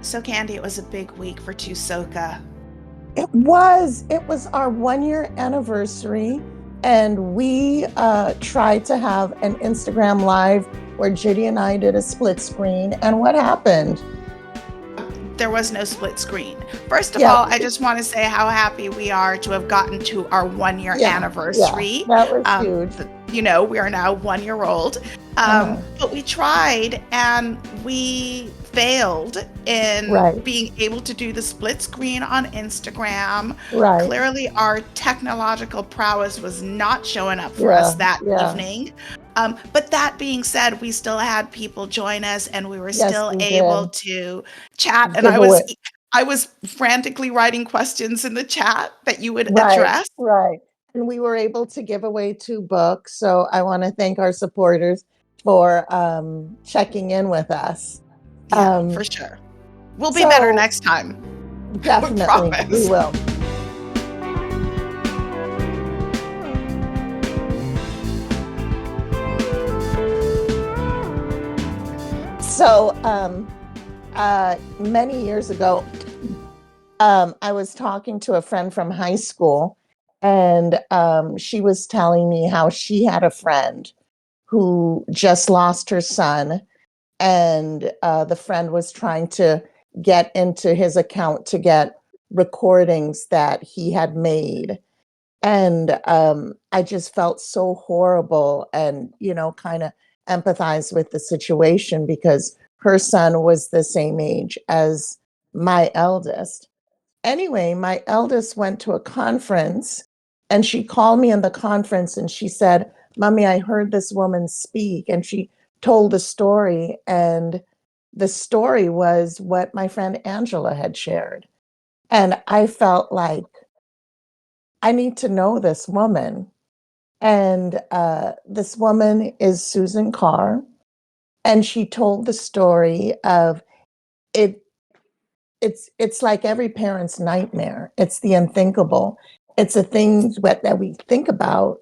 So, Candy, it was a big week for Tusoka. It was our 1 year anniversary, and we tried to have an Instagram live where Judy and I did a split screen. And what happened? There was no split screen. First of Yeah, all, I just want to say how happy we are to have gotten to our 1 year yeah, anniversary. that was huge. We are now 1 year old. Uh-huh. But we tried and we failed in Right, being able to do the split screen on Instagram. right. Clearly, our technological prowess was not showing up for us Yeah, that yeah. evening. But that being said, we still had people join us and we were Yes, still we able did. to chat. And Give away. I was frantically writing questions in the chat that you would Right, address. right. And we were able to give away 2 books. So I want to thank our supporters for checking in with us. Yeah, for Um, sure. We'll be better so next time. We definitely, we promise. will. So many years ago, I was talking to a friend from high school, and she was telling me how she had a friend who just lost her son, and the friend was trying to get into his account to get recordings that he had made. And I just felt so horrible and, kind of empathized with the situation because her son was the same age as my eldest. Anyway, my eldest went to a conference and she called me in the conference and she said, Mommy, I heard this woman speak. And she told a story. And the story was what my friend Angela had shared. And I felt like I need to know this woman. And this woman is Susan Carr. And she told the story of it. It's like every parent's nightmare. It's the unthinkable. It's the things that we think about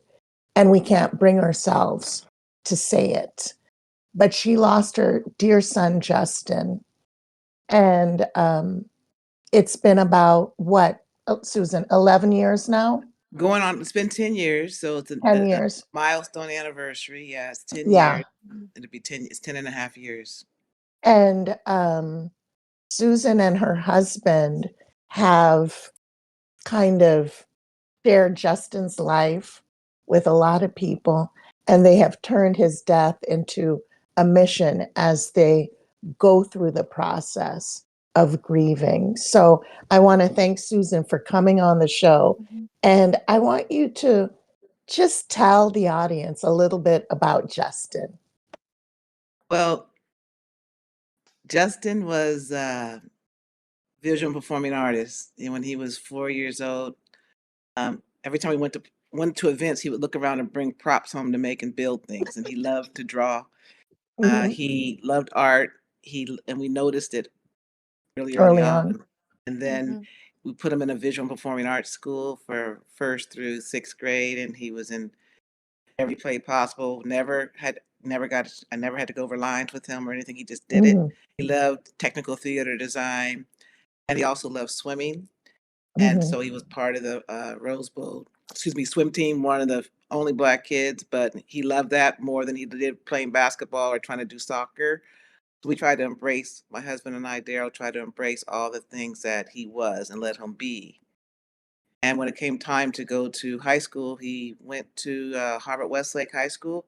and we can't bring ourselves to say it. But she lost her dear son Justin, and it's been about what, Susan, 11 years now, Going on, it's been 10 years, so it's a, 10 a years. milestone anniversary. Yeah, it's 10 Yeah, years. It'll be 10, it's 10 and a half years. and Susan and her husband have kind of shared Justin's life with a lot of people, and they have turned his death into a mission as they go through the process of grieving. So I want to thank Susan for coming on the show. And I want you to just tell the audience a little bit about Justin. Well, Justin was a visual performing artist. And when he was 4 years old, every time we went to events, he would look around and bring props home to make and build things. And he loved to draw. Mhm. He loved art. And we noticed it really early Early on. on. And then Mhm. we put him in a visual and performing arts school for first through sixth grade, and he was in every play possible. I never had to go over lines with him or anything. He just did it. Mhm. He loved technical theater design, and he also loved swimming. And Mhm. so he was part of the Rose Bowl, swim team, one of the only black kids, but he loved that more than he did playing basketball or trying to do soccer. So we tried to embrace, my husband and I, Daryl, tried to embrace all the things that he was and let him be. And when it came time to go to high school, he went to Harvard Westlake High School.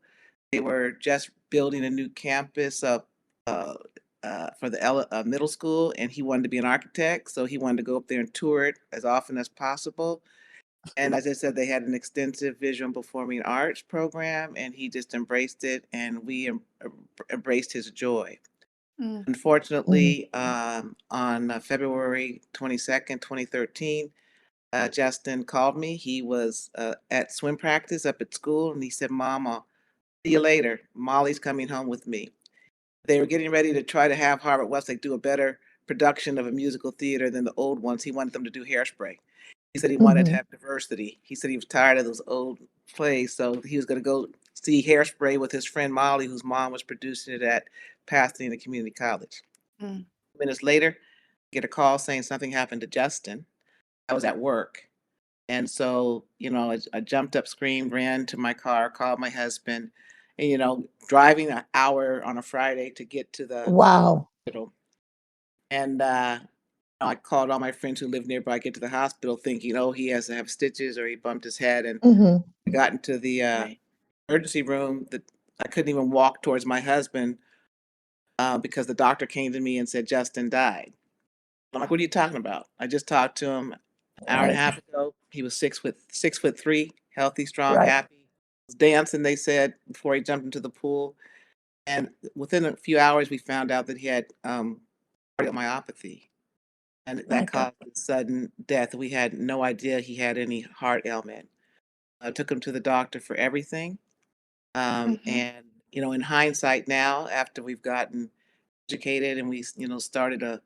They were just building a new campus up for the middle school, and he wanted to be an architect. So he wanted to go up there and tour it as often as possible. And as I said, they had an extensive visual and performing arts program, and he just embraced it, and we embraced his joy. Mm. Mhm. Unfortunately, on February 22nd, 2013, Justin called me. He was at swim practice up at school, and he said, Mom, I'll see you later. Molly's coming home with me. They were getting ready to try to have Harvard Westlake do a better production of a musical theater than the old ones. He wanted them to do Hairspray. He said he wanted to Mhm. have diversity. He said he was tired of those old plays, so he was going to go see Hairspray with his friend Molly, whose mom was producing it at Pasadena Community College. Mm. Minutes later, get a call saying something happened to Justin. I was at work. And so, I jumped up, screamed, ran to my car, called my husband, and, driving an hour on a Friday to get to the Wow. hospital. And I called all my friends who live nearby, get to the hospital thinking, oh, he has to have stitches or he bumped his head. And Hmm. I got into the Right. emergency room that I couldn't even walk towards my husband because the doctor came to me and said, Justin died. I'm like, what are you talking about? I just talked to him an hour and a Right. half ago. He was 6'3", healthy, strong, Right. happy. Was dancing, they said, before he jumped into the pool. And within a few hours, we found out that he had cardiomyopathy, and My that God. caused his sudden death. We had no idea he had any heart ailment. I took him to the doctor for everything. Hmm. And, in hindsight now, after we've gotten educated and we, started a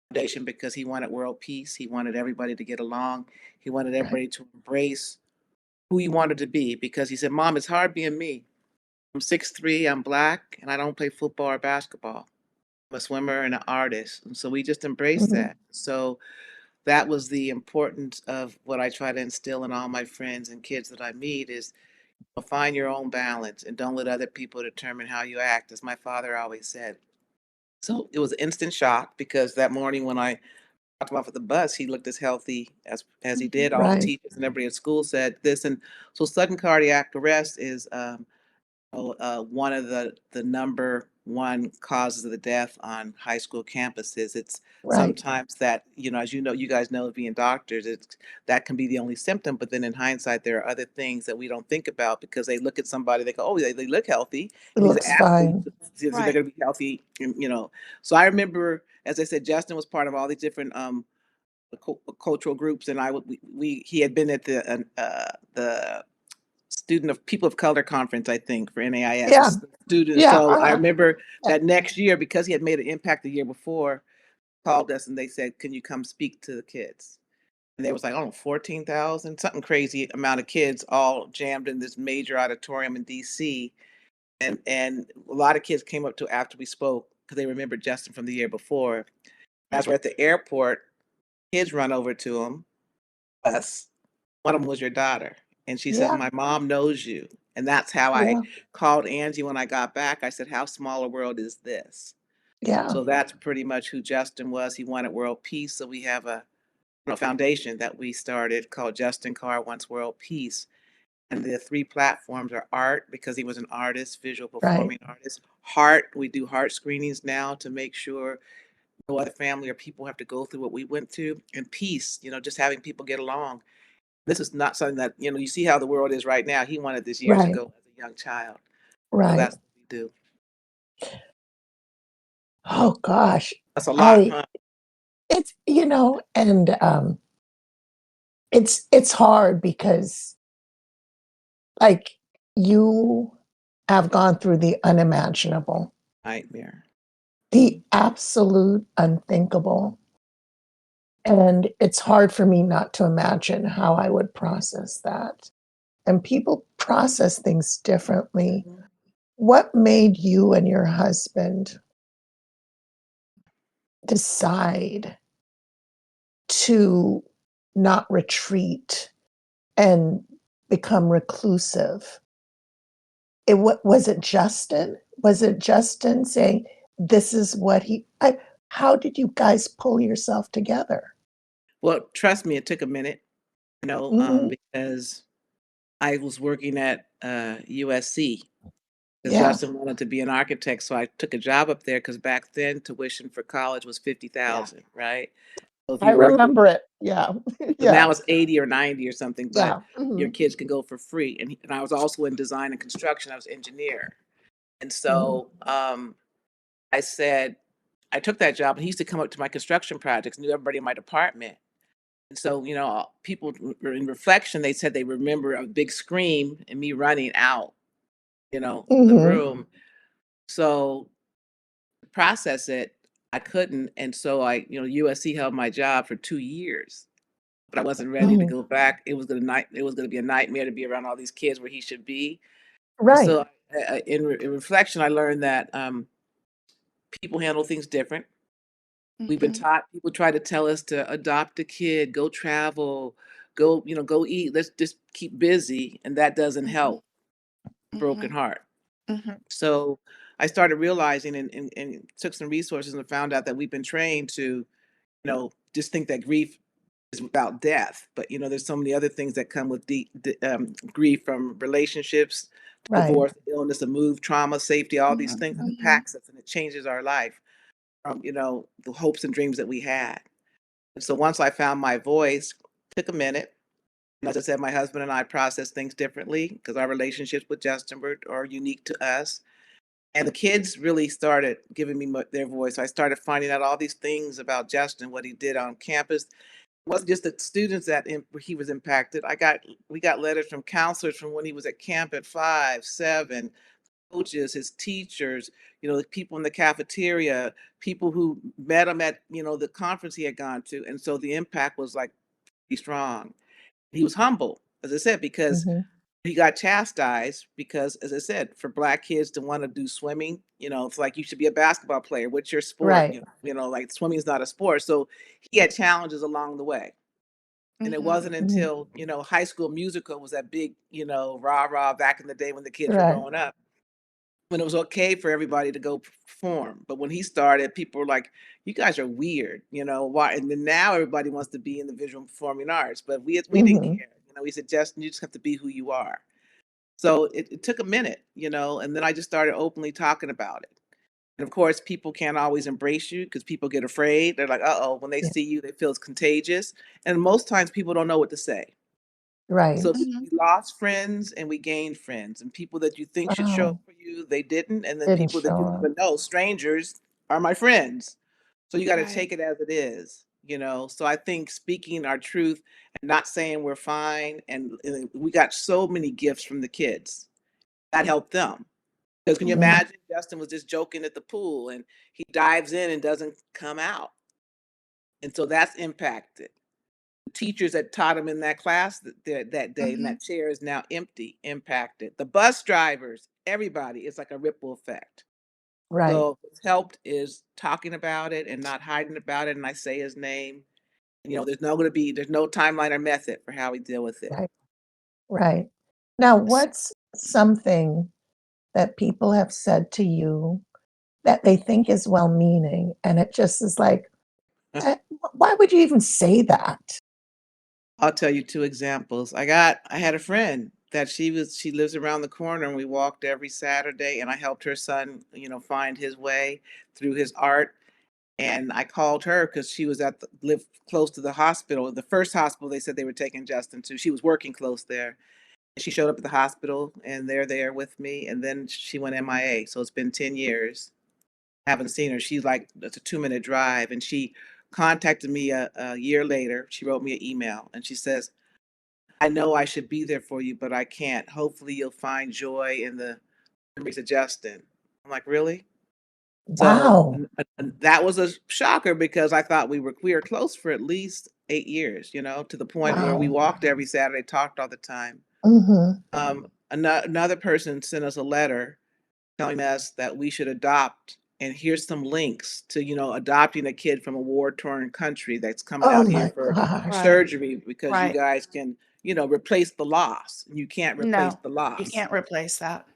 foundation because he wanted world peace. He wanted everybody to get along. He wanted Right. everybody to embrace who he wanted to be because he said, Mom, it's hard being me. I'm 6'3", I'm black, and I don't play football or basketball. I'm a swimmer and an artist. And so we just embraced Hmm. that. So that was the importance of what I try to instill in all my friends and kids that I meet is find your own balance and don't let other people determine how you act, as my father always said. So it was instant shock because that morning when I dropped him off at the bus, he looked as healthy as he Hmm. did. All the Right. teachers and everybody at school said this. And so sudden cardiac arrest is one of the number one causes of the death on high school campuses. It's Right. sometimes that, as you guys know, being doctors, that can be the only symptom. But then in hindsight, there are other things that we don't think about because they look at somebody, they go, oh, they look healthy. It And he's an looks athlete, fine. so they're Right. going to be healthy. And. So I remember, as I said, Justin was part of all these different cultural groups, and he had been at the student of people of color conference, I think, for NAIS Yeah. as students. Yeah. So I remember Yeah. that next year, because he had made an impact the year before, called us and they said, "Can you come speak to the kids?" And there was like, I don't know, 14,000, something crazy amount of kids all jammed in this major auditorium in DC. And a lot of kids came up to after we spoke because they remembered Justin from the year before. As we're at the airport, kids run over to him, us. One of them was your daughter. And she says, Yeah. my mom knows you. And that's how I Yeah. called Angie when I got back. I said, how small a world is this? Yeah. So that's pretty much who Justin was. He wanted world peace. So we have a foundation that we started called Justin Carr Wants World Peace. And the three platforms are art, because he was an artist, visual Right. performing artist. Heart, we do heart screenings now to make sure no other family or people have to go through what we went through. And peace, just having people get along. This is not something that, you see how the world is right now. He wanted this years Right. ago as a young child. So Right. that's what we do. Oh gosh. That's a lot, I huh? it's and it's hard because like you have gone through the unimaginable, Nightmare. the absolute unthinkable. And it's hard for me not to imagine how I would process that. And people process things differently. Mhm. What made you and your husband decide to not retreat and become reclusive? Was it Justin? Was it Justin saying, this is what how did you guys pull yourself together? Well, trust me, it took a minute, Mhm. because I was working at USC because Yeah, Justin wanted to be an architect. So I took a job up there because back then tuition for college was yeah. 50,000, right? So if I you worked remember it. Yeah. So Yeah. now it's 80 or 90 or something, but Yeah. your Mhm. kids can go for free. And I was also in design and construction. I was engineer. And Mhm. so I said, I took that job and he used to come up to my construction projects, knew everybody in my department. And so, people in reflection, they said they remember a big scream and me running out, the Mhm. room. So to process it, I couldn't. And so USC held my job for 2 years, but I wasn't ready to Mhm. go back. It was gonna be a nightmare to be around all these kids where he should be. Right. So, in reflection, I learned that, people handle things different. We've been Mhm. taught, people try to tell us to adopt a kid, go travel, go, go eat, let's just keep busy, and that doesn't Mhm. help broken Mhm. heart. Mhm. So I started realizing and took some resources and found out that we've been trained to, just think that grief is about death. But there's so many other things that come with grief, from relationships, Right. divorce, illness, a move, trauma, safety. All these Mhm. things Mhm. impacts us and it changes our life from the hopes and dreams that we had. And so once I found my voice, took a minute. And as I said, my husband and I process things differently because our relationships with Justin are unique to us. And the kids really started giving me their voice. I started finding out all these things about Justin, what he did on campus. It wasn't just the students that he was impacted. We got letters from counselors from when he was at camp at 5, 7, coaches, his teachers, the people in the cafeteria, people who met him at the conference he had gone to, and so the impact was like pretty strong. He was humble, as I said, because Hmm. he got chastised because, as I said, for black kids to want to do swimming, it's like you should be a basketball player. What's your sport? Right. Like swimming is not a sport. So he had challenges along the way. And it Mhm. wasn't Hmm. until, High School Musical was that big, rah rah back in the day when the kids were Right. growing up, when it was okay for everybody to go perform. But when he started, people were like, "You guys are weird," why? And then now everybody wants to be in the visual and performing arts, but we didn't Hmm. care. We said, "Justin, you just have to be who you are." So it took a minute, and then I just started openly talking about it. And of course, people can't always embrace you because people get afraid. They're like, "Uh oh," when they Yeah. see you, they feel it's contagious. And most times, people don't know what to say. So Right. Mhm. we lost friends and we gained friends, and people that you think should show up Oh, for you, they didn't, and then didn't people that you show don't up. even know, strangers, are my friends. So you got to Right. take it as it is. So I think speaking our truth and not saying we're fine, and we got so many gifts from the kids that helped them. Because can you Hmm. Mhm. imagine Justin was just joking at the pool and he dives in and doesn't come out, and so that's impacted teachers that taught him in that class that day, and Mhm. that chair is now empty, impacted. The bus drivers, everybody, it's like a ripple effect. Right. So what's helped is talking about it and not hiding about it. And I say his name. There's no timeline or method for how we deal with it. Right. Right. Now, S what's something that people have said to you that they think is well-meaning, and it just is like, why would you even say that?" I'll tell you two examples. I had a friend that she lives around the corner, and we walked every Saturday, and I helped her son, find his way through his art. And I called her because she was lived close to the hospital. The first hospital they said they were taking Justin to. She was working close there. She showed up at the hospital and they're there with me. And then she went MIA. So it's been 10 years. Haven't seen her. She's like, it's a 2-minute drive. And she contacted me a year later. She wrote me an email and she says, "I know I should be there for you, but I can't. Hopefully you'll find joy in the memories of Justin." I'm like, really? So, Wow. that was a shocker because I thought we were close for at least 8 years, to the point where we Wow. walked every Saturday, talked all the time. Mhm. Another person sent us a letter telling us that we should adopt, and here's some links to, adopting a kid from a war-torn country that's coming Oh out here my for gosh. Right. surgery because you Right. guys can, replace the loss. You can't replace No, the you loss. can't replace that.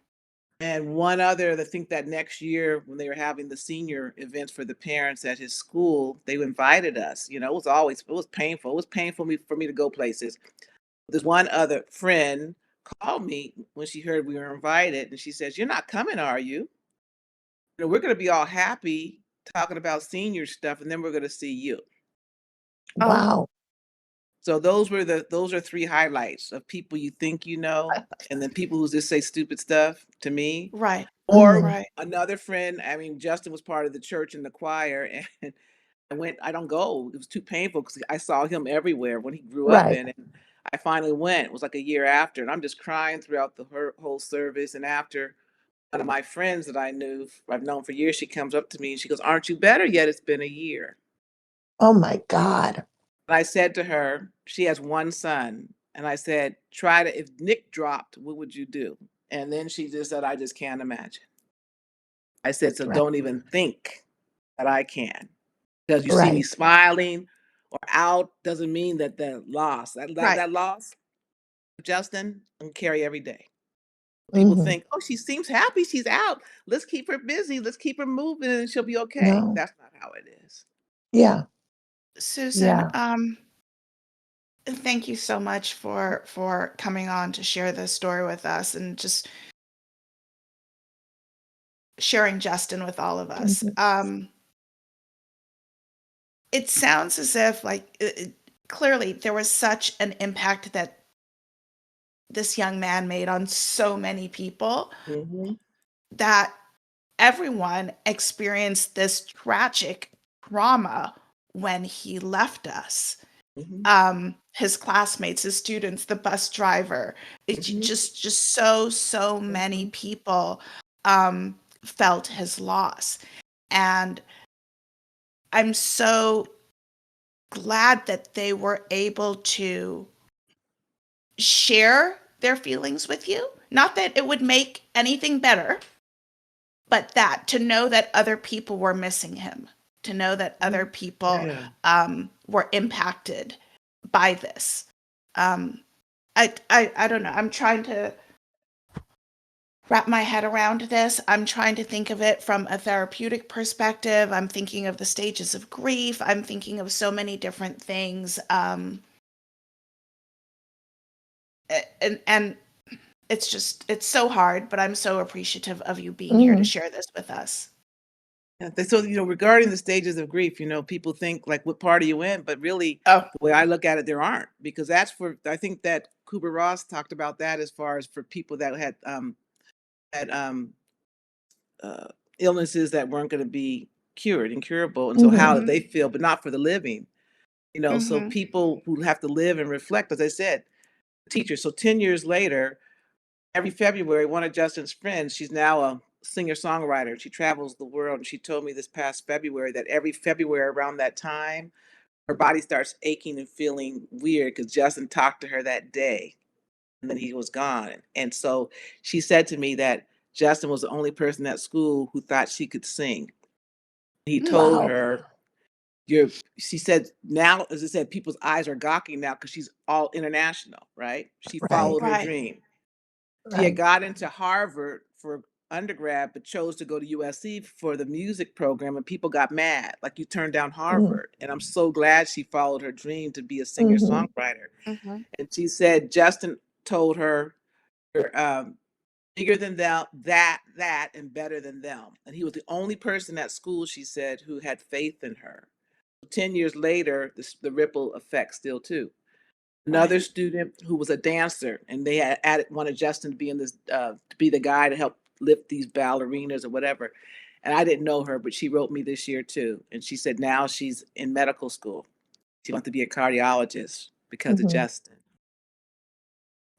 And one other, I think that next year when they were having the senior events for the parents at his school, they invited us. It was painful. It was painful for me to go places. This one other friend called me when she heard we were invited, and she says, "You're not coming, are you? We're going to be all happy talking about senior stuff, and then we're going to see you." Oh, Wow. So those are three highlights of people you think and then people who just say stupid stuff to me. right. Or Mhm. Right. another friend, I mean, Justin was part of the church and the choir, and I don't go. It was too painful because I saw him everywhere when he grew up Right. in it. I finally went. It was like a year after, and I'm just crying throughout the whole service. And after, one of my friends that I've known for years, she comes up to me and she goes, "Aren't you better yet? It's been a year." Oh my god. And I said to her, she has one son, and I said, "Try to, if Nick dropped, what would you do?" And then she just said, "I just can't imagine." I said, "So Right. don't even think that I can." Because you see me Right. smiling or out doesn't mean that the loss, Right. that loss, Justin, I carry every day. People Hmm. think, oh, she seems happy. She's out. Let's keep her busy. Let's keep her moving and she'll be okay. No. That's not how it is. Yeah. Susan, Yeah. thank you so much for coming on to share this story with us and just sharing Justin with all of us. Hmm. It sounds as if clearly there was such an impact that this young man made on so many people Hmm. that everyone experienced this tragic trauma when he left us. Hmm. His classmates, his students, the bus driver, it's Hmm. just so many Hmm. people felt his loss. And I'm so glad that they were able to share their feelings with you. Not that it would make anything better, but that to know that other people were missing him, to know that other people Yeah. were impacted by this. Um, I don't know. I'm trying to wrap my head around this. I'm trying to think of it from a therapeutic perspective. I'm thinking of the stages of grief. I'm thinking of so many different things. And it's so hard, but I'm so appreciative of you being here to Hmm. share this with us. Yeah, so, regarding the stages of grief, people think like, what part are you in? But really, Oh, the way I look at it, there aren't, because I think that Kubler-Ross talked about that as far as for people that had uh, illnesses that weren't going to be cured, incurable. And so how Hmm. did mm-hmm, they feel, but not for the living, so mm-hmm, people who have to live and reflect, as I said, teachers. So 10 years later, every February, one of Justin's friends, she's now a singer-songwriter. She travels the world, and she told me this past February that every February around that time, her body starts aching and feeling weird because Justin talked to her that day, and then he was gone. And so she said to me that Justin was the only person at school who thought she could sing. He mm, told Wow. her, "You're," she said, now, as I said, people's eyes are gawking now because she's all international, right? She Right. followed her right, dream. She had Right. got into Harvard for undergrad, but chose to go to USC for the music program, and people got mad, like, you turned down Harvard. And I'm so glad she followed her dream to be a Mm-hmm. singer-songwriter. mm-hmm, And she said Justin told her, "You're, bigger than them, that, and better than them." And he was the only person at school, she said, who had faith in her. 10 years later, the ripple effect still too. Another right. student who was a dancer, and they had added wanted Justin to be in this, to be the guy to help lift these ballerinas or whatever. And I didn't know her, but she wrote me this year too. And she said now she's in medical school. She wants to be a cardiologist because of Hmm. Justin.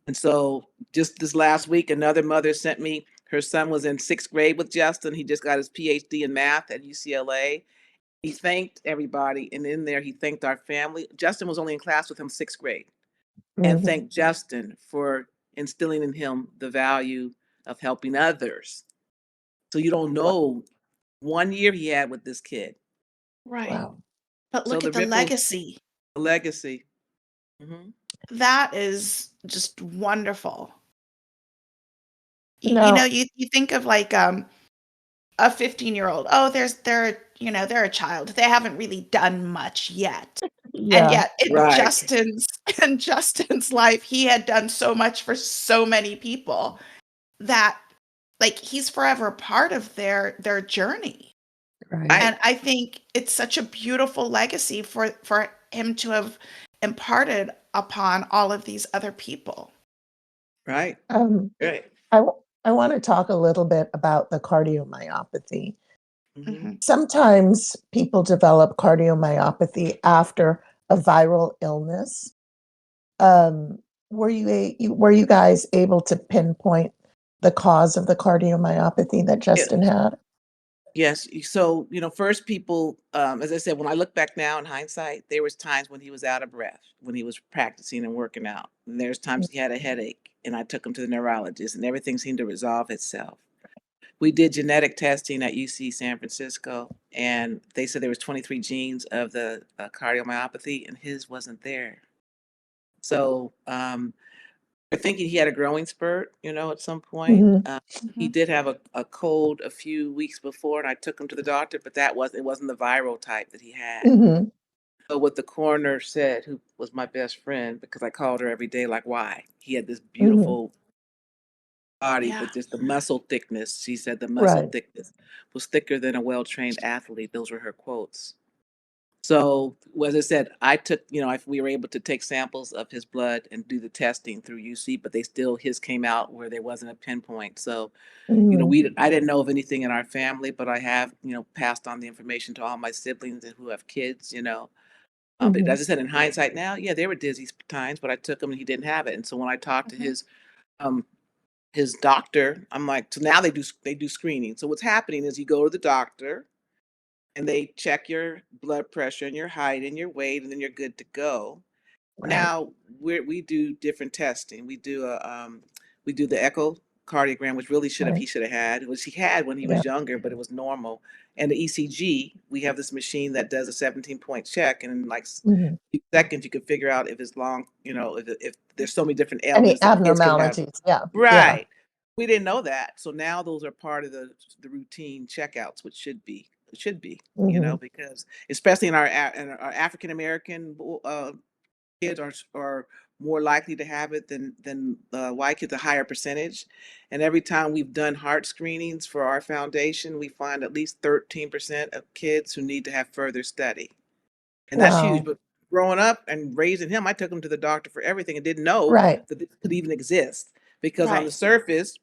And so just this last week, another mother sent me her son was in sixth grade with Justin. He just got his PhD in math at UCLA. He thanked everybody, and in there, he thanked our family. Justin was only in class with him sixth grade, and Hmm. thanked Justin for instilling in him the value of helping others. So you don't know 1 year he had with this kid. Right. Wow. But So look the at the ripple, legacy. the legacy. Hmm. That is just wonderful. No. You think of like a 15-year-old. Oh, they're a child. They haven't really done much yet. And Yeah. yet in Right, Justin's in Justin's life, he had done so much for so many people that like he's forever part of their journey. Right. right, And I think it's such a beautiful legacy for him to have imparted upon all of these other people. right, Um, right. I want to talk a little bit about the cardiomyopathy. Hmm. Mhm. Sometimes people develop cardiomyopathy after a viral illness. Um, were you guys able to pinpoint the cause of the cardiomyopathy that Yeah. Justin had? Yes. So, first people, as I said, when I look back now in hindsight, there was times when he was out of breath, when he was practicing and working out. And there's times he had a headache, and I took him to the neurologist, and everything seemed to resolve itself. We did genetic testing at UC San Francisco, and they said there was 23 genes of the cardiomyopathy, and his wasn't there. So we're thinking he had a growing spurt, at some point. Mhm, He did have a cold a few weeks before, and I took him to the doctor, but it wasn't the viral type that he had. mhm, So what the coroner said, who was my best friend, because I called her every day, like, why? He had this mhm. beautiful body, Yeah. but just the muscle thickness. She said the muscle Right. thickness was thicker than a well-trained athlete. Those were her quotes. So, as I said, we were able to take samples of his blood and do the testing through UC, but his came out where there wasn't a pinpoint. So, Mhm, I didn't know of anything in our family, but I have, passed on the information to all my siblings and who have kids. But mhm. as I said, in hindsight now, yeah, there were dizzy times, but I took him and he didn't have it. And so when I talked to Mhm. um, his doctor, I'm like, so now they do screening. So what's happening is you go to the doctor and they check your blood pressure and your height and your weight, and then you're good to go. Right, Now we do different testing. We do the echocardiogram, which really right. he should have had, which he had when he Yeah. was younger, but it was normal. And the ECG, we have this machine that does a 17-point check, and in like Mhm. few seconds you can figure out if it's long, if there's so many different Any ailments that kids can have. abnormalities? Yeah, yeah. Right. We didn't know that. So now those are part of the routine checkouts, which should be, Mhm. because especially in our African American kids are more likely to have it than white kids, a higher percentage. And every time we've done heart screenings for our foundation, we find at least 13% of kids who need to have further study. And that's huge. Wow. But growing up and raising him, I took him to the doctor for everything and didn't know Right, that this could even exist. Because on the Right. surface,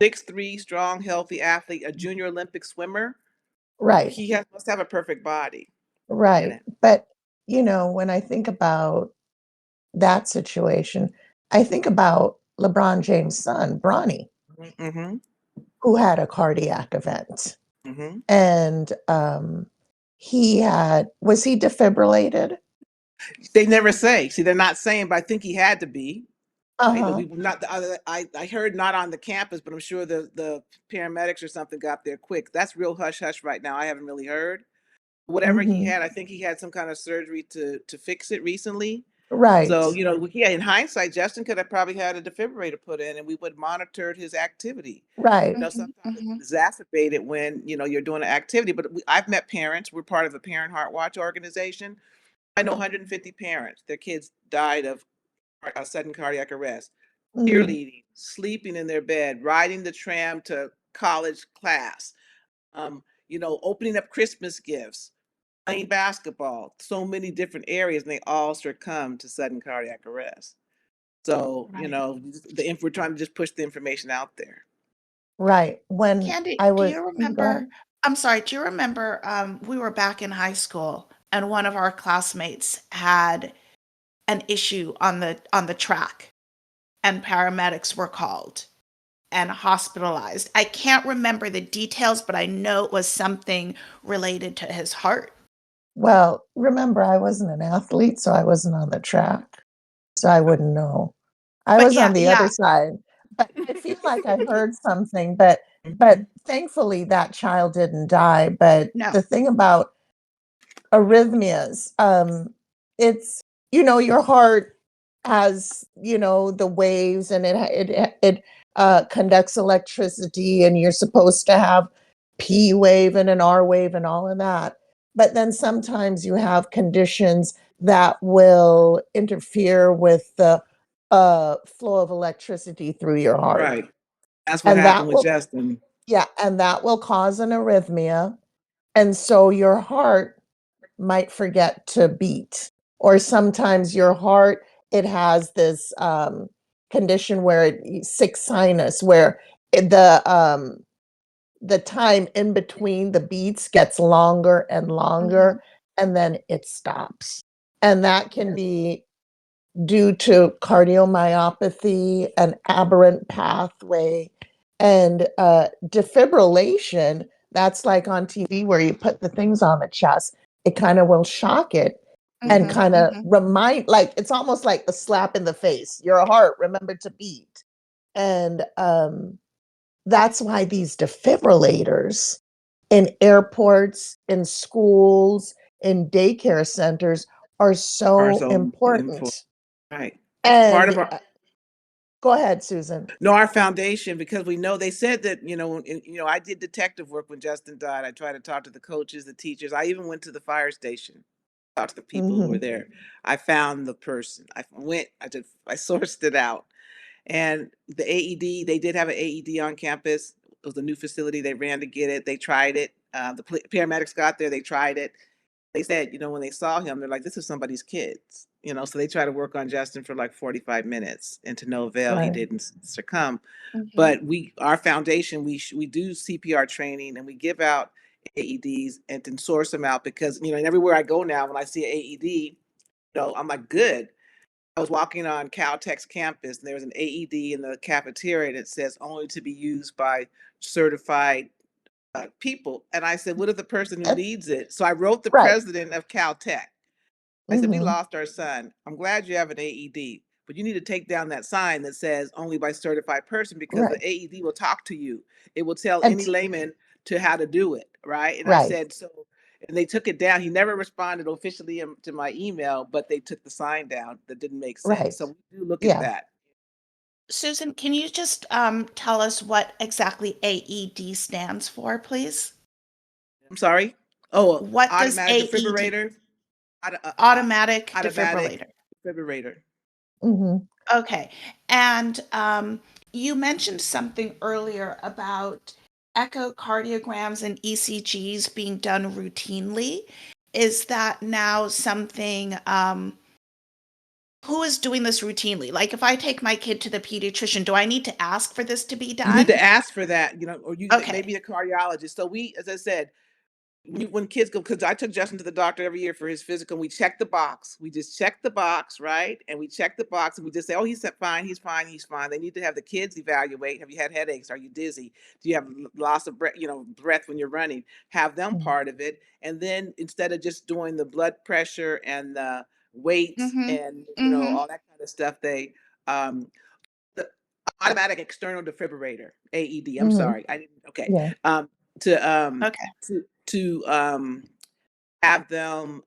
6'3", strong, healthy athlete, a junior Olympic swimmer, right, must have a perfect body. He right. didn't. But, when I think about that situation, I think about LeBron James' son, Bronny, Mm-hmm. who had a cardiac event. Mm-hmm. And was he defibrillated? They never say. See, they're not saying, but I think he had to be. Uh-huh. We not. I heard not on the campus, but I'm sure the paramedics or something got there quick. That's real hush hush right now. I haven't really heard. Whatever he Mhm. had, I think he had some kind of surgery to fix it recently. So, Right, yeah, in hindsight, Justin could have probably had a defibrillator put in and we would monitor his activity. right. Mhm. Sometimes it's Mhm. exacerbated when, you're doing an activity, but I've met parents. We're part of a Parent Heart Watch organization. I know 150 parents. Their kids died of a sudden cardiac arrest, Mhm. cheerleading, sleeping in their bed, riding the tram to college class, opening up Christmas gifts, playing basketball, so many different areas, and they all succumb to sudden cardiac arrest. So, Right. we're trying to just push the information out there. Right. When Candy, I do was you go remember? ahead. I'm sorry, do you remember we were back in high school and one of our classmates had an issue on the track and paramedics were called and hospitalized. I can't remember the details, but I know it was something related to his heart. Well, remember, I wasn't an athlete, so I wasn't on the track, so I wouldn't know. I But was on yeah, the other yeah. side, but I feel like I heard something, but Mhm. thankfully that child didn't die. But No. the thing about arrhythmias, it's your heart has the waves, and it conducts electricity, and you're supposed to have P wave and an R wave and all of that. But then sometimes you have conditions that will interfere with the flow of electricity through your heart, Right. That's what and happened that with will Justin. yeah, and that will cause an arrhythmia, and so your heart might forget to beat. Or sometimes your heart, it has this condition where sick sinus, where the time in between the beats gets longer and Mhm. longer, and then it stops. And that can be due to cardiomyopathy, an aberrant pathway, and defibrillation. That's like on TV where you put the things on the chest. It kind of will shock it and Mhm. kind of Mhm. remind, like it's almost like a slap in the face. Your heart, remember to beat. And that's why these defibrillators in airports, in schools, in daycare centers are Are so so important. important. Right. Part of And our go ahead, Susan. no, our foundation, because we know they said that, I did detective work when Justin died. I tried to talk to the coaches, the teachers. I even went to the fire station, talked to the people who were Hmm. there. I found the person. I sourced it out. And the AED, they did have an AED on campus. It was a new facility. They ran to get it. They tried it. The paramedics got there. They tried it. They said, when they saw him, they're like, this is somebody's kids, so they tried to work on Justin for like 45 minutes, and to no avail. He Right. didn't succumb. Mhm. But our foundation, we do CPR training, and we give out AEDs and then source them out, because, and everywhere I go now, when I see an AED, I'm like, good. I was walking on Caltech's campus, and there was an AED in the cafeteria that says only to be used by certified people. And I said, what if the person who That's needs it? So I wrote the right. president of Caltech. I said, we Hmm. lost our son. I'm glad you have an AED, but you need to take down that sign that says only by certified person, because the Right. AED will talk to you. It will tell And any layman to how to do it. Right. And I right. said, so, and they took it down. He never responded officially to my email, but they took the sign down. That didn't make sense. Right. So we do look at Yeah. that. Susan, can you just tell us what exactly AED stands for, please? I'm sorry. Oh, What does automatic AED, defibrillator. automatic Automatic defibrillator? defibrillator. Hmm. Okay. And you mentioned something earlier about echocardiograms and ECGs being done routinely. Is that now something, who is doing this routinely? Like if I take my kid to the pediatrician, do I need to ask for this to be You need to done? ask for that, or maybe Okay. a cardiologist. So we, as I said, when kids go, because I took Justin to the doctor every year for his physical, and we check the box. We just check the box, right? And we check the box, and we just say, oh, he's fine, he's fine, he's fine. They need to have the kids evaluate. Have you had headaches? Are you dizzy? Do you have loss of breath, breath when you're running? Have them part of it. And then instead of just doing the blood pressure and the weights Mm-hmm. and, Mm-hmm. all that kind of stuff, um, the automatic external defibrillator, AED. I'm Hmm. sorry. I didn't, okay. Yeah. To, um, Okay. to have them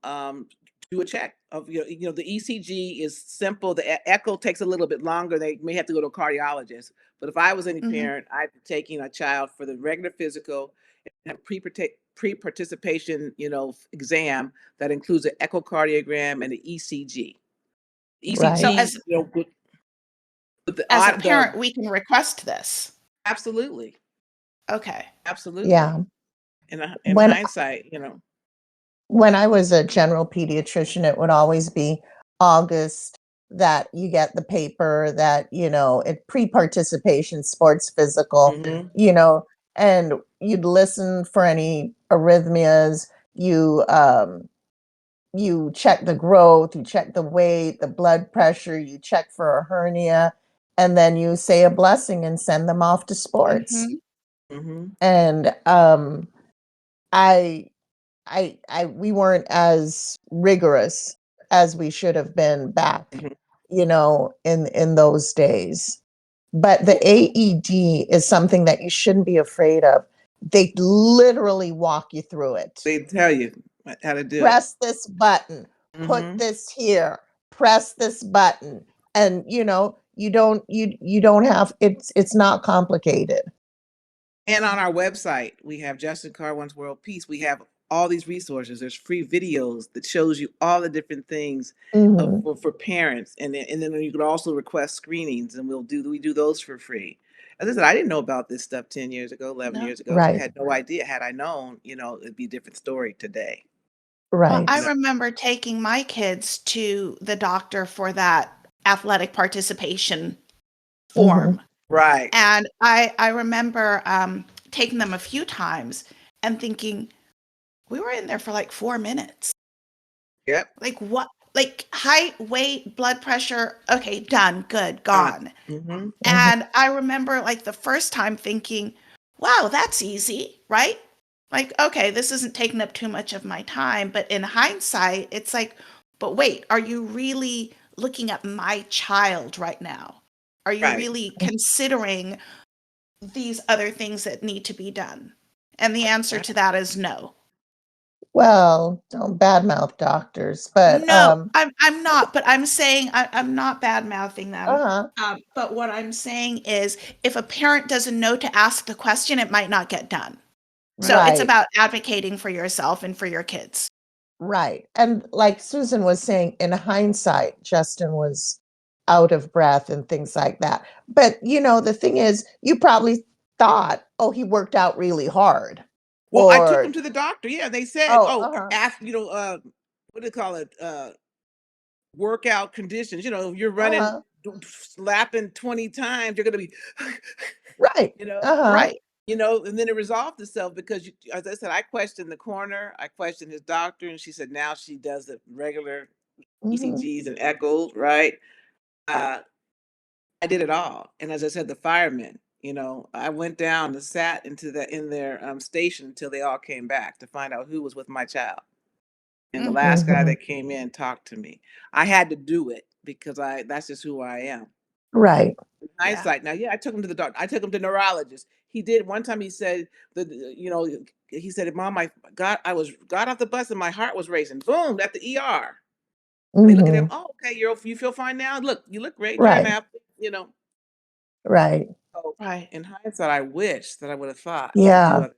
do a check of, the ECG is simple. The echo takes a little bit longer. They may have to go to a cardiologist. But if I was any Mm-hmm. parent, I'd be taking a child for the regular physical and pre-participation, exam that includes an echocardiogram and an ECG. So Right. ECG, with as a the parent, we can request this. absolutely, Okay. absolutely. Yeah. In When hindsight, when I was a general pediatrician, it would always be August that you get the paper that, it pre-participation sports physical, hmm you know, and you'd listen for any arrhythmias. You check the growth, you check the weight, the blood pressure, you check for a hernia, and then you say a blessing and send them off to sports. Mm-hmm. hmm And I we weren't as rigorous as we should have been back, hmm in those days. But the AED is something that you shouldn't be afraid of. They literally walk you through it. they tell you how to do it. Press this button, put hmm this here, press this button. And you don't have it's not complicated. And on our website, we have Justin Carr One's World Peace. We have all these resources. There's free videos that shows you all the different things Hmm. for parents, and then you can also request screenings, and we do those for free. As I said, I didn't know about this stuff 10 years ago, 11 No. years ago. Right, Had no idea. Had I known, it'd be a different story today. Well, I You know, right. remember taking my kids to the doctor for that athletic participation Hmm. form. right? And I remember taking them a few times and thinking, we were in there for like 4 minutes. Yep. Like what? Like height, weight, blood pressure. Okay, done, good, On. gone. hmm Hmm. And I remember like the first time thinking, wow, that's easy, right? Like, okay, this isn't taking up too much of my time. But in hindsight, it's like, but wait, are you really looking at my child right now? Are you Right. really considering these other things that need to be done? And the answer to that is no. Well, don't badmouth doctors, but No, I'm not, but I'm saying I'm not bad mouthing them. uh-huh, But what I'm saying is if a parent doesn't know to ask the question, it might not get done. So Right. it's right, about advocating for yourself and for your kids. right. And like Susan was saying, in hindsight, Justin was out of breath and things like that. But the thing is, you probably thought, oh, he worked out really hard. Well, I took him Or, to the doctor. Yeah, they said, oh, "Oh, uh-huh, ask what do they call it? Workout conditions. If you're running, uh-huh, lapping 20 times, you're gonna be, right, you know, uh-huh, Right. and then it resolved itself because, as I said, I questioned the coroner, I questioned his doctor, and she said now she does the regular mhm, ECGs and echoes, right? Uh, I did it all, and as I said, the firemen. I went down and sat in their station until they all came back to find out who was with my child. And the Mhm. last guy mhm, that came in talked to me. I had to do it because that's just who I am. right. In Yeah. hindsight, now, yeah, I took him to the doctor. I took him to neurologist. He did one time. He said he said, "Mom, got off the bus and my heart was racing. Boom, at the ER." They look at him. Mhm, Oh, okay, you feel fine now. Look, you look great. You're right, happy. right. So Right. in hindsight, I wish that I would have thought to do Yeah, other.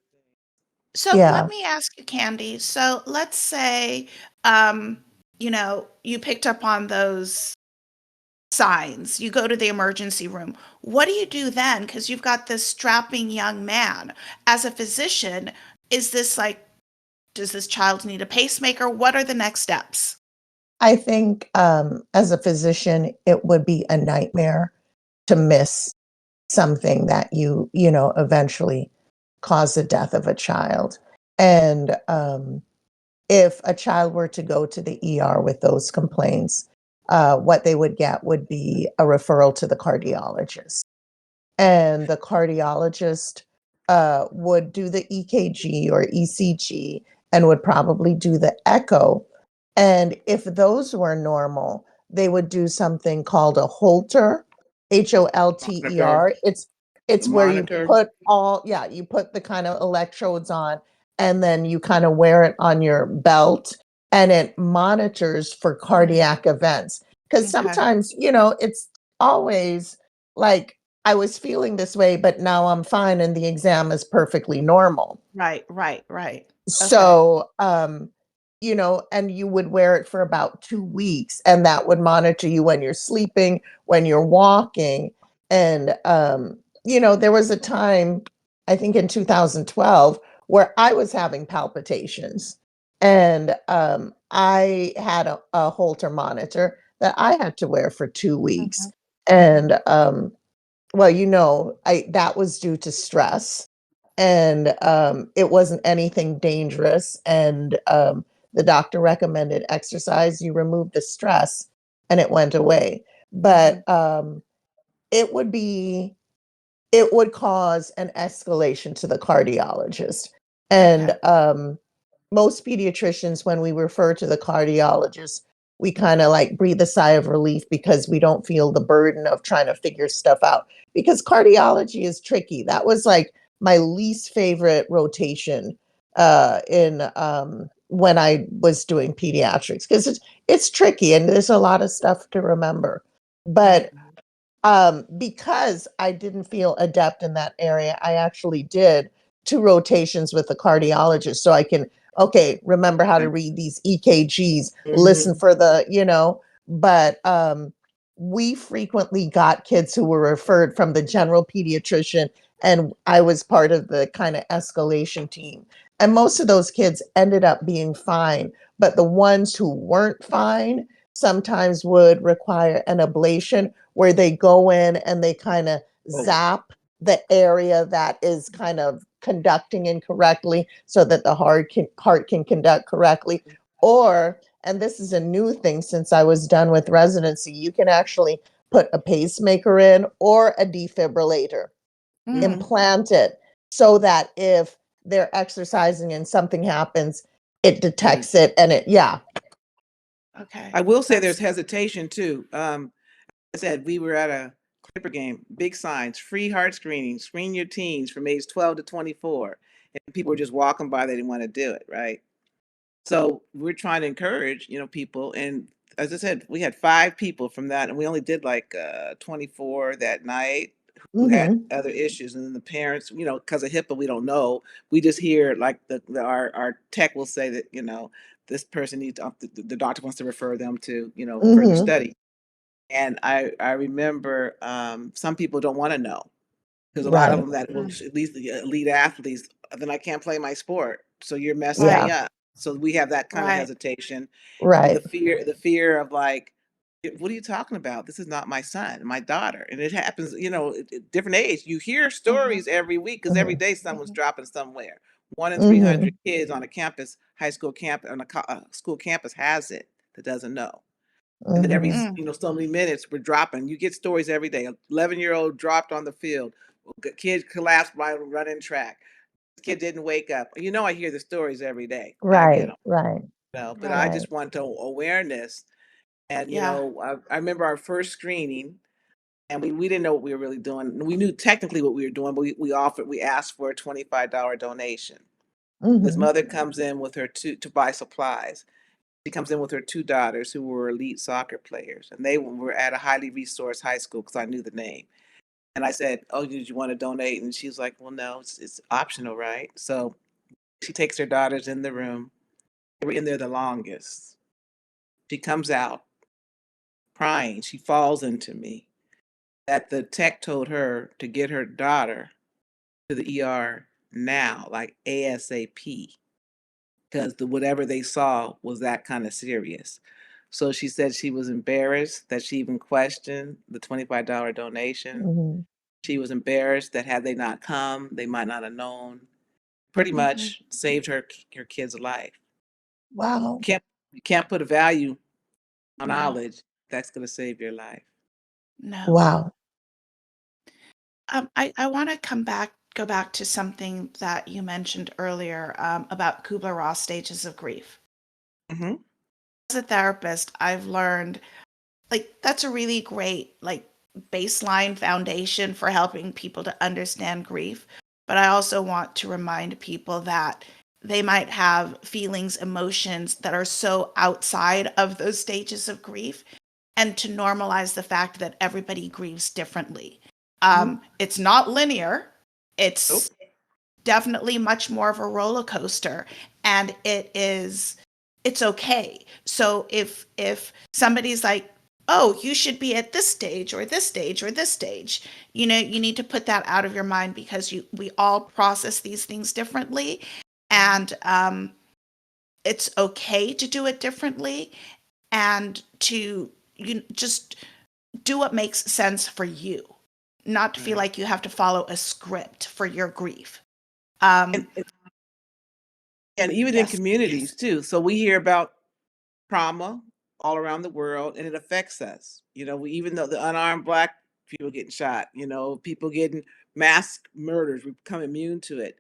So let yeah. me ask you, Candy. So let's say, you picked up on those signs. You go to the emergency room. What do you do then? Because you've got this strapping young man. As a physician, is this like, does this child need a pacemaker? What are the next steps? I think as a physician, it would be a nightmare to miss something that eventually cause the death of a child. And if a child were to go to the ER with those complaints, what they would get would be a referral to the cardiologist. And the cardiologist would do the EKG or ECG and would probably do the echo. And if those were normal, they would do something called a Holter, Monitor, Holter. It's where you monitor. put you put the kind of electrodes on and then you kind of wear it on your belt and it monitors for Mm, cardiac events. Because okay. sometimes, it's always like I was feeling this way, but now I'm fine and the exam is perfectly normal. Right, right, right. Okay. So, and you would wear it for about 2 weeks, and that would monitor you when you're sleeping, when you're walking. And, there was a time, I think in 2012, where I was having palpitations. And I had a Holter monitor that I had to wear for 2 weeks. Mhm, mhm. And well, I that was due to stress, and it wasn't anything dangerous. And the doctor recommended exercise. You remove the stress, and it went away. Mhm. But it would be it would cause an escalation to the cardiologist. Okay. And most pediatricians, when we refer to the cardiologist, we kind of like breathe a sigh of relief because we don't feel the burden of trying to figure stuff out. Because cardiology is tricky. That was like my least favorite rotation in when I was doing pediatrics because it's tricky and there's a lot of stuff to remember. Right. But because I didn't feel adept in that area, I actually did 2 rotations with a cardiologist so I can, okay, remember how to read these EKGs, listen Mhm. for but we frequently got kids who were referred from the general pediatrician, and I was part of the kind of escalation team. And most of those kids ended up being fine, but the ones who weren't fine sometimes would require an ablation where they go in and they kind of Oh, zap the area that is kind of conducting incorrectly so that the heart can conduct correctly. Or, and this is a new thing since I was done with residency, you can actually put a pacemaker in or a defibrillator, Mm, mhm. implant it so that if they're exercising and something happens, it Right. detects it and yeah. okay. I will say That's there's hesitation too. I said we were at a paper game, big signs, free heart screening, screen your teens from age 12 to 24. And people were just walking by, they didn't want to do it, right? So we're trying to encourage, people. And as I said, we had 5 people from that, and we only did like 24 that night who had Mhm. other issues. And then the parents, because of HIPAA, we don't know. We just hear like our tech will say that, this person needs the doctor wants to refer them to, further Mhm. study. And I remember some people don't want to know. There's a lot of Right. them that will, Mm. at least the elite athletes, then I can't play my sport. So you're messing Right. me Yeah. up. So we have that kind of Right. hesitation. And Right. the fear of like, what are you talking about? This is not my son, my daughter. And it happens, at different age. You hear Mhm. stories every week because every Mhm. day someone's dropping somewhere. One in 300 Mhm. kids on a campus, high school campus, on a school campus has it that doesn't know. And then every, Mhm. Mm. so many minutes we're dropping. You get stories every day. 11-year-old dropped on the field. Kid collapsed while running track. Kid didn't wake up. I hear the stories every day. I get Right. them. Right. But I Right. Right. just want to awareness. And Yeah. I remember our first screening, and we didn't know what we were really doing. We knew technically what we were doing, but we asked for a $25 donation. This Mhm. mother comes in with her to buy supplies. She comes in with her 2 daughters who were elite soccer players, and they were at a highly resourced high school because I knew the name. And I said, "Oh, did you want to donate?" And she's like, "Well, no, it's optional, right?" So she takes her daughters in the room. They were in there the longest. She comes out crying. She falls into me. That the tech told her to get her daughter to the ER now, like ASAP, because whatever they saw was that kind of serious. So she said she was embarrassed that she even questioned the $25 donation. Mhm. She was embarrassed that had they not come, they might not have known. Pretty Mhm. much saved her kid's life. Wow. Can't you can't put a value on No. knowledge that's gonna save your life. No. Wow. I want to go back to something that you mentioned earlier about Kubler-Ross stages of grief. Mhm. As a therapist, I've learned like that's a really great like baseline foundation for helping people to understand grief. But I also want to remind people that they might have feelings, emotions that are so outside of those stages of grief, and to normalize the fact that everybody grieves differently. Mhm. It's not linear. Nope. It's definitely much more of a roller coaster, and it's okay. So if somebody's like, oh, you should be at this stage or this stage or this stage, you need to put that out of your mind because we all process these things differently, and it's okay to do it differently, and to just do what makes sense for you, not to feel Right. like you have to follow a script for your grief. um And even in yes. communities too. So we hear about trauma all around the world, and it affects us. We even though the unarmed black people getting shot, people getting mass murders, we become immune to it.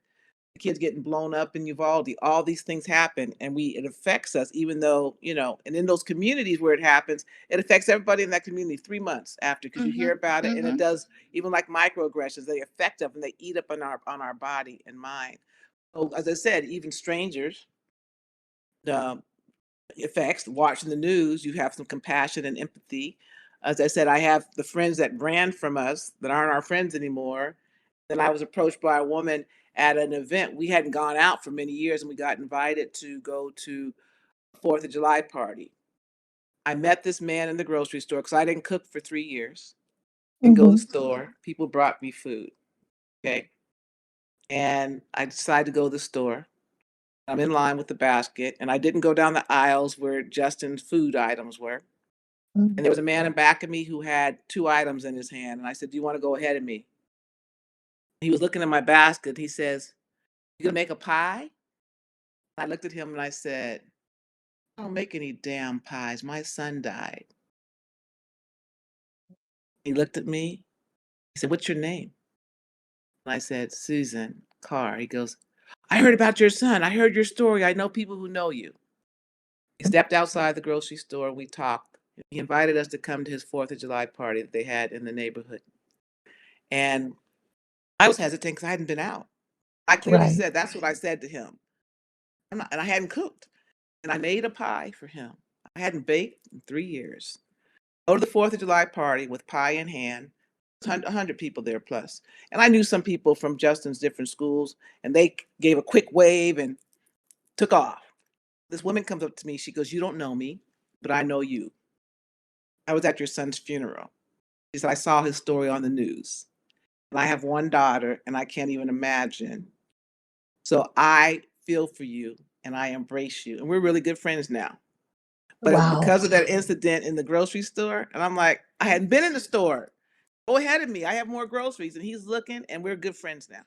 The kids getting blown up in Uvalde, all these things happen, and it affects us, even though, and in those communities where it happens, it affects everybody in that community 3 months after, because you hear Mhm. about it, and it Mhm. does even like microaggressions, they affect us and they eat up on our body and mind. So as I said, even strangers, um, effects. Watching the news, you have some compassion and empathy. As I said, I have the friends that ran from us that aren't our friends anymore. Then I was approached by a woman at an event. We hadn't gone out for many years, and we got invited to go to a Fourth of July party. I met this man in the grocery store because I didn't cook for 3 years. Didn't go to the Mhm. store. People brought me food. Okay. And I decided to go to the store. I'm in line with the basket, and I didn't go down the aisles where Justin's food items were. Mhm. And there was a man in back of me who had 2 items in his hand, and I said, "Do you wanna go ahead of me?" He was looking at my basket, he says, "You gonna make a pie?" I looked at him and I said, "I don't make any damn pies, my son died." He looked at me, he said, "What's your name?" And I said, "Susan Carr." He goes, "I heard about your son, I heard your story, I know people who know you." He stepped outside the grocery store, we talked. He invited us to come to his 4th of July party that they had in the neighborhood. And I was hesitant because I hadn't been out. I clearly Right. said, that's what I said to him. And I hadn't cooked. And I made a pie for him. I hadn't baked in 3 years. Go to the 4th of July party with pie in hand. 100 people there plus. And I knew some people from Justin's different schools, and they gave a quick wave and took off. This woman comes up to me. She goes, "You don't know me, but I know you. I was at your son's funeral." She said, "I saw his story on the news. And I have one daughter, and I can't even imagine. So I feel for you, and I embrace you. And we're really good friends now. But it's Wow. because of that incident in the grocery store." And I'm like, I hadn't been in the store. Go ahead of me. I have more groceries. And he's looking, and we're good friends now.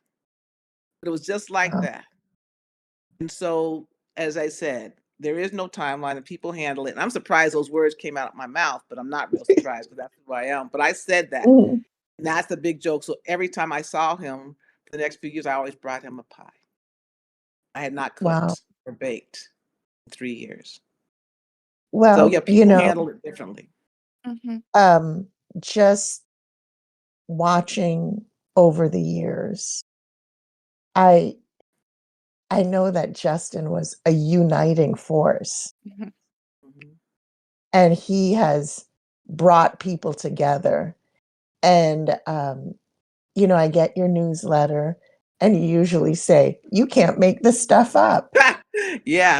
But it was just like Wow. that. And so, as I said, there is no timeline, and people handle it. And I'm surprised those words came out of my mouth, but I'm not real surprised because that's who I am. But I said that. Mhm. And that's the big joke. So every time I saw him for the next few years, I always brought him a pie. I had not Wow. cooked or baked in 3 years. So Well, yeah, people handle it differently. Mhm. just watching over the years, I I know that Justin was a uniting force, Mhm. Mhm. and he has brought people together. And I get your newsletter, and you usually say, "You can't make this stuff up." Yeah,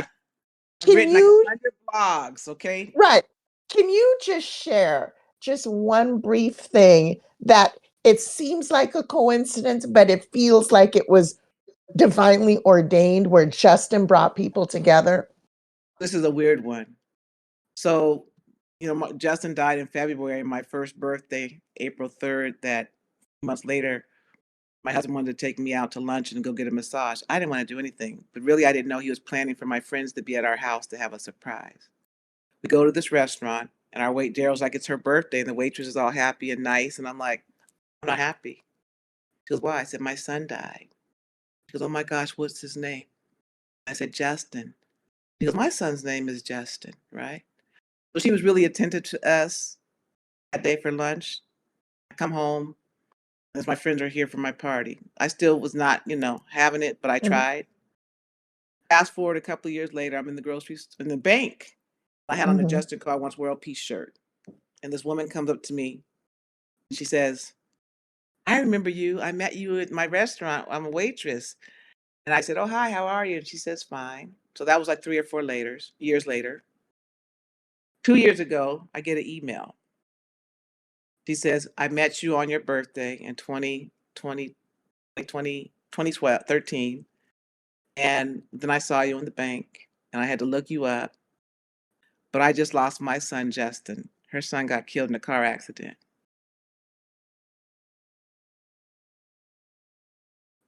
I've Can written like you 100 blogs, okay? Right. Can you just share just one brief thing that it seems like a coincidence, but it feels like it was divinely ordained where Justin brought people together? This is a weird one. So, Justin died in February, my first birthday, April 3rd, that months later, my husband wanted to take me out to lunch and go get a massage. I didn't want to do anything, but really I didn't know he was planning for my friends to be at our house to have a surprise. We go to this restaurant, and Daryl's like, "It's her birthday," and the waitress is all happy and nice, and I'm like, "I'm not happy." She goes, "Why?" I said, "My son died." She goes, "Oh my gosh, what's his name?" I said, "Justin." She goes, "My son's name is Justin, right?" So she was really attentive to us that day for lunch. I come home as my friends are here for my party. I still was not, having it, but I Mhm, tried. Fast forward a couple of years later, I'm in the in the bank. I had on a mhm, Justin Carr Wants World Peace shirt. And this woman comes up to me and she says, "I remember you. I met you at my restaurant. I'm a waitress." And I said, "Oh, hi, how are you?" And she says, "Fine." So that was like 3 or 4 years later. 2 years ago, I get an email. She says, "I met you on your birthday in 2020, 2012, 13. And then I saw you in the bank and I had to look you up. But I just lost my son, Justin. Her son got killed in a car accident.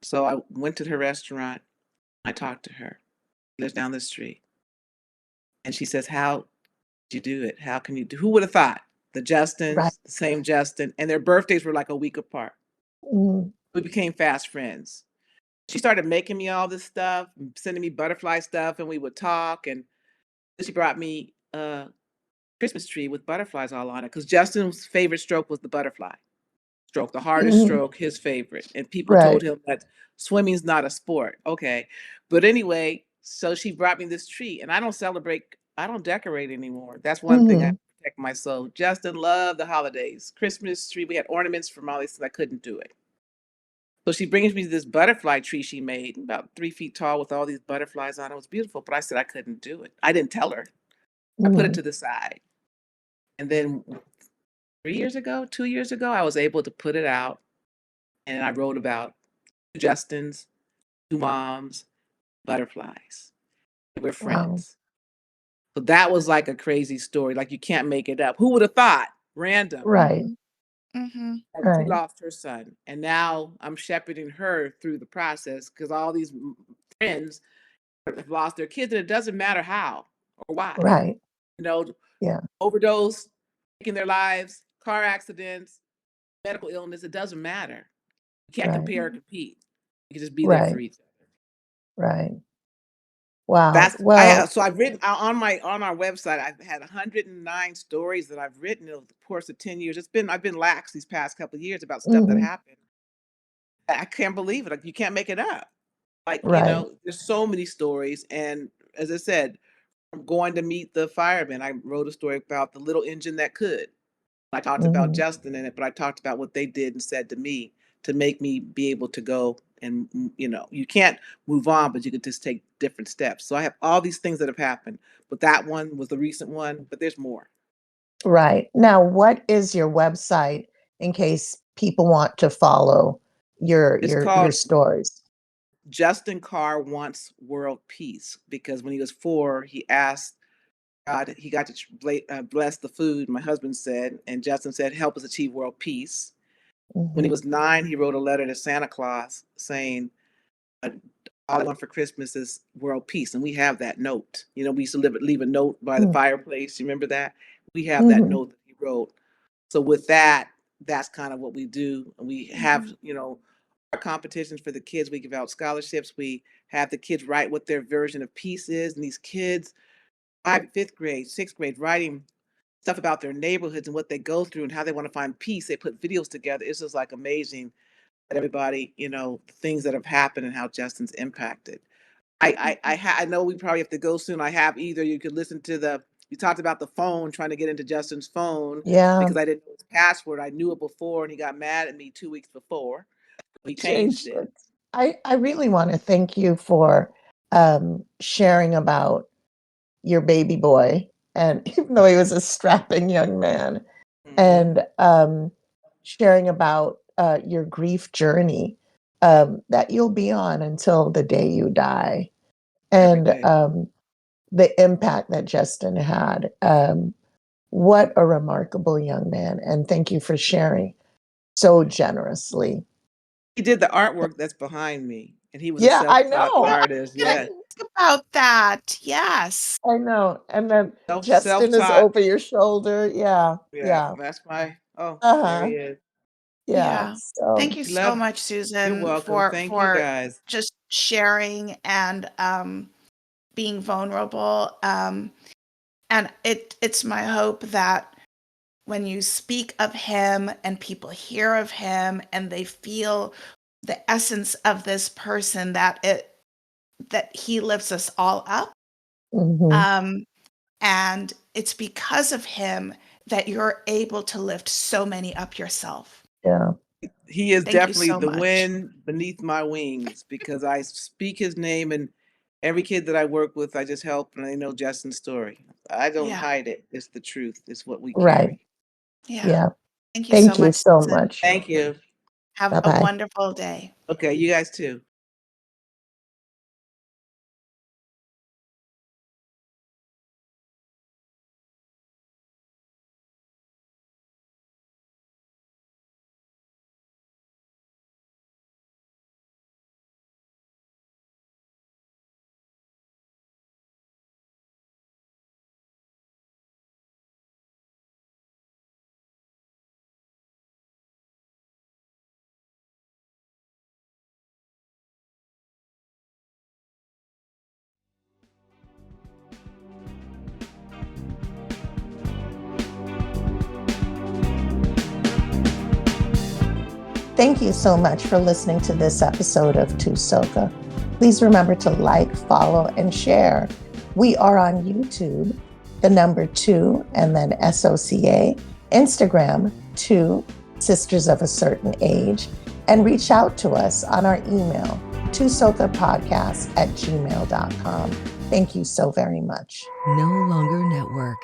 So I went to her restaurant. I talked to her. She lives down the street. And she says, "How did you do it? How can you do?" Who would have thought? The right, Justins, the same Justin, and their birthdays were like a week apart. mhm, We became fast friends. She started making me all this stuff, sending me butterfly stuff, and we would talk. And then she brought me a Christmas tree with butterflies all on it because Justin's favorite stroke was the butterfly stroke, the hardest mhm, stroke, his favorite. And people told right, him that swimming's not a sport. Okay. But anyway, so she brought me this tree, and I don't decorate anymore. That's one thing I mhm, protect my soul. Justin loved the holidays. Christmas tree, we had ornaments from all these things. I couldn't do it. So she brings me this butterfly tree she made, about 3 feet tall with all these butterflies on it. It was beautiful, but I said I couldn't do it. I didn't tell her. I put it mhm, to the side. And then 3 years ago, 2 years ago, I was able to put it out, and I wrote about Justin's, two moms, butterflies. We're wow, friends. So that was like a crazy story. Like you can't make it up. Who would have thought? Random. right, Mhm. Mhm. That she right, lost her son. And now I'm shepherding her through the process because all these friends have lost their kids, and it doesn't matter how or why. right, You know, yeah, overdose, taking their lives, car accidents, medical illness, it doesn't matter. You can't right, compare or compete. You can just be there for right, each other. right. Wow, That's I well, have so I've written on our website, I've had 109 stories that I've written over the course of 10 years. I've been lax these past couple of years about stuff that mhm, happened. I can't believe it. Like, you can't make it up. Like, Right. there's so many stories. And as I said, I'm going to meet the firemen. I wrote a story about the little engine that could. I talked about Hmm. Justin in it, but I talked about what they did and said to me to make me be able to go and, you can't move on, but you can just take different steps. So I have all these things that have happened, but that one was the recent one, but there's more. Right. Now, what is your website in case people want to follow your It's your your called stories? Justin Carr Wants World Peace because when he was 4, he asked God, he got to bless the food, my husband said, and Justin said, help us achieve world peace. When he Hmm. was 9, he wrote a letter to Santa Claus saying, uh, all I want for Christmas is world peace. And we have that note. We used to leave a note by the fireplace. You remember that? We have that Mm-hmm. note that he wrote. So with that, that's kind of what we do. And we have, Mhm. our competitions for the kids. We give out scholarships. We have the kids write what their version of peace is. And these kids, 5th grade, 6th grade, writing stuff about their neighborhoods and what they go through and how they want to find peace. They put videos together. It's just like amazing that everybody, the things that have happened and how Justin's impacted. I know we probably have to go soon. I have either you could listen to you talked about the phone, trying to get into Justin's phone Yeah, because I didn't know his password. I knew it before and he got mad at me 2 weeks before. He changed changed it. it. I really want to thank you for sharing about your baby boy, and even though he was a strapping young man, Hmm. and sharing about your grief journey that you'll be on until the day you die, Every and day. the impact that Justin had. What a remarkable young man. And thank you for sharing so generously. He did the artwork that's behind me, and he was a Yeah, I self-taught know. Yeah, I artist. was gonna Yeah, ask about that. Yes. I know. And then Justin is self-taught. over your shoulder. Yeah, Yeah, yeah. that's my. Oh, there he Uh-huh. is. Yeah. Yeah. Thank So you He so loved. much, You're Susan, welcome. Thank you, for guys. just sharing and being vulnerable. And it's my hope that when you speak of him and people hear of him and they feel the essence of this person, that he lifts us all up. mhm, Um, and it's because of him that you're able to lift so many up yourself. yeah. He is Thank you definitely so the much. wind beneath my wings because I speak his name and every kid that I work with, I just help and they know Justin's story. I don't Yeah. hide it. It's the truth. It's what we Right. carry. Yeah. Yeah. Thank you so Thank you much, so Susan. much. Thank you. Have a Bye-bye. wonderful day. Okay, you guys too. Thank you so much for listening to this episode of Tusoka. Please remember to like, follow, and share. We are on YouTube, the number 2, and then SOCA, Instagram, 2 Sisters of a Certain Age, and reach out to us on our email, tusokapodcast@gmail.com. Thank you so very much. No Longer Network.